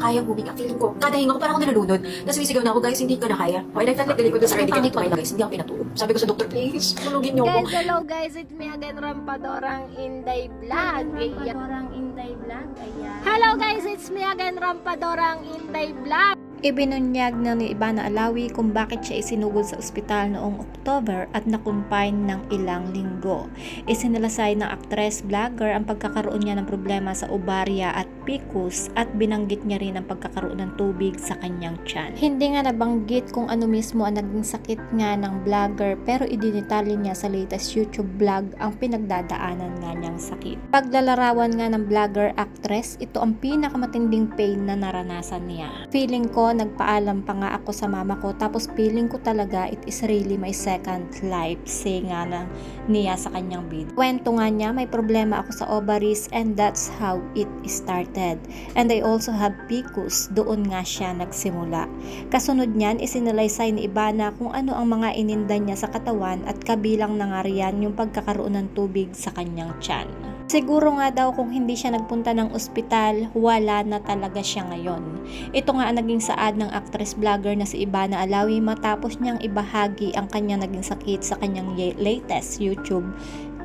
kayang huminga. Feeling ko, kada hinga ko parang ako nalulunod. Tapos sumisigaw na ako, guys, hindi ka na kaya. Okay, I felt like galing ko doon sa ready ka guys, hindi ako pinatulog. Sabi ko sa doktor, please, tulugin niyo ako. Guys, hello guys, it's me again, Rampadorang Inday Vlog. Rampadorang Inday Vlog, ayan. Hello guys, it's me again, Rampadorang Inday Vlog. Ibinunyag na ni Ivana Alawi kung bakit siya isinugod sa ospital noong October at nakumpine ng ilang linggo. Isinilasay ng actress vlogger ang pagkakaroon niya ng problema sa ovarya at PCOS at binanggit niya rin ang pagkakaroon ng tubig sa kanyang tiyan. Hindi nga nabanggit kung ano mismo ang naging sakit nga ng vlogger pero idinitali niya sa latest YouTube vlog ang pinagdadaanan nga niyang sakit. Paglalarawan nga ng vlogger actress, ito ang pinakamatinding pain na naranasan niya. Feeling ko nagpaalam pa nga ako sa mama ko tapos feeling ko talaga it is really my second life, say nga na niya sa kanyang video. Kwento nga niya may problema ako sa ovaries and that's how it started. And I also have PCOS, doon nga siya nagsimula. Kasunod niyan isinalaysay ni Ivana kung ano ang mga ininda niya sa katawan at kabilang na nga riyan yung pagkakaroon ng tubig sa kanyang tiyan. Siguro nga daw kung hindi siya nagpunta ng ospital, wala na talaga siya ngayon. Ito nga ang naging saad ng actress vlogger na si Ivana Alawi matapos niyang ibahagi ang kanyang naging sakit sa kanyang latest YouTube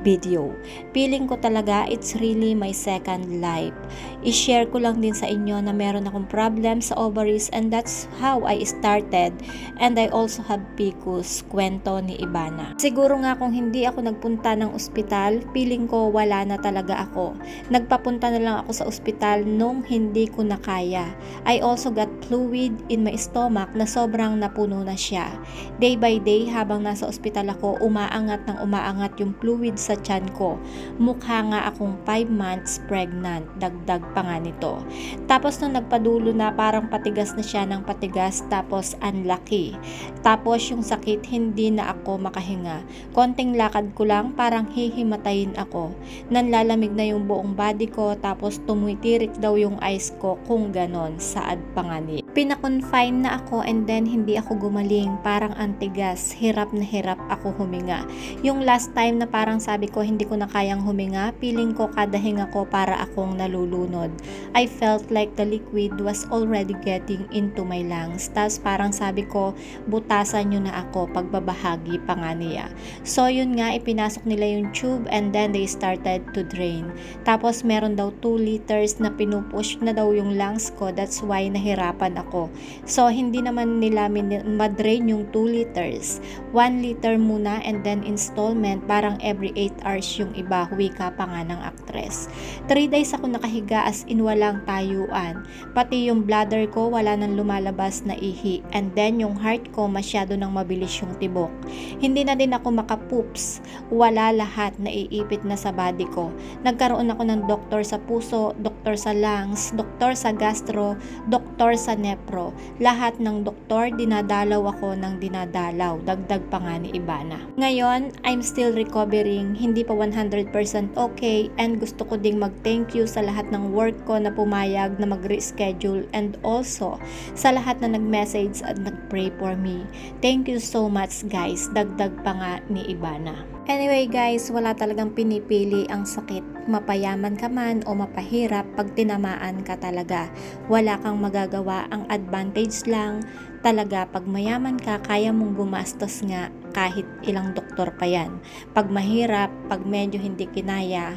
video. Feeling ko talaga it's really my second life. I-share ko lang din sa inyo na meron akong problem sa ovaries and that's how I started and I also have PCOS, kwento ni Ivana. Siguro nga kung hindi ako nagpunta ng ospital, feeling ko wala na talaga ako. Nagpapunta na lang ako sa ospital nung hindi ko na kaya. I also got fluid in my stomach na sobrang napuno na siya. Day by day habang nasa ospital ako, umaangat yung fluid sa tiyan ko. Mukha nga akong 5 months pregnant, dagdag pa nga nito. Tapos nung nagpadulo na parang patigas na siya ng patigas tapos unlucky. Tapos yung sakit hindi na ako makahinga. Konting lakad ko lang parang hihimatayin ako. Nanlalamig na yung buong body ko tapos tumitirik daw yung eyes ko kung ganon, saad pa nga niya. Pinakonfine na ako and then hindi ako gumaling, parang antigas, hirap na hirap ako huminga. Yung last time na parang sabi ko hindi ko na kayang huminga, feeling ko kada hinga ko para akong nalulunod. I felt like the liquid was already getting into my lungs. Tas parang sabi ko, butasan nyo na ako, pagbabahagi pa nga niya. So yun nga, ipinasok nila yung tube and then they started to drain. Tapos meron daw 2 liters na pinupush na daw yung lungs ko, that's why nahirapan ako. So hindi naman nila madrain yung 2 liters. 1 liter muna and then installment, parang every 8 hours yung iba, wika pa nga ng actress. 3 days ako nakahiga as in walang tayuan. Pati yung bladder ko wala nang lumalabas na ihi and then yung heart ko masyado nang mabilis yung tibok. Hindi na din ako makapoops. Wala, lahat naiipit na sa body ko. Nagkaroon ako ng doktor sa puso, doktor sa lungs, doktor sa gastro, doktor sa nepro. Lahat ng doktor dinadalaw ako ng dinadalaw. Dagdag pa nga ni Ivana. Ngayon, I'm still recovering. Hindi pa 100% okay and gusto ko ding mag-thank you sa lahat ng work ko na pumayag na mag-reschedule and also sa lahat na nag-message at nag-pray for me. Thank you so much guys. Dagdag pa nga ni Ivana. Anyway guys, wala talagang pinipili ang sakit. Mapayaman ka man o mapahirap, pag tinamaan ka talaga. Wala kang magagawa, ang advantage lang talaga pag mayaman ka, kaya mong gumastos nga kahit ilang doktor pa yan. Pag mahirap, pag medyo hindi kinaya,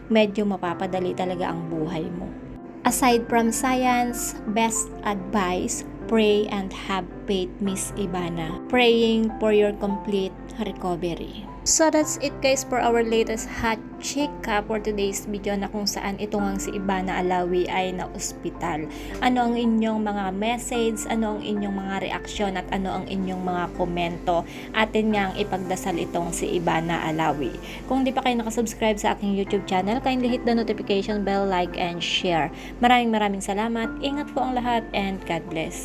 medyo mapapadali talaga ang buhay mo. Aside from science, best advice, pray and have faith, Miss Ivana. Praying for your complete recovery. So that's it guys for our latest hot chika for today's video na kung saan ito ngang si Ivana Alawi ay na-ospital. Ano ang inyong mga message, ano ang inyong mga reaksyon at ano ang inyong mga komento. Atin ngang ipagdasal itong si Ivana Alawi. Kung di pa kayo nakasubscribe sa aking YouTube channel, kindly hit the notification bell, like and share. Maraming salamat. Ingat po ang lahat and God bless.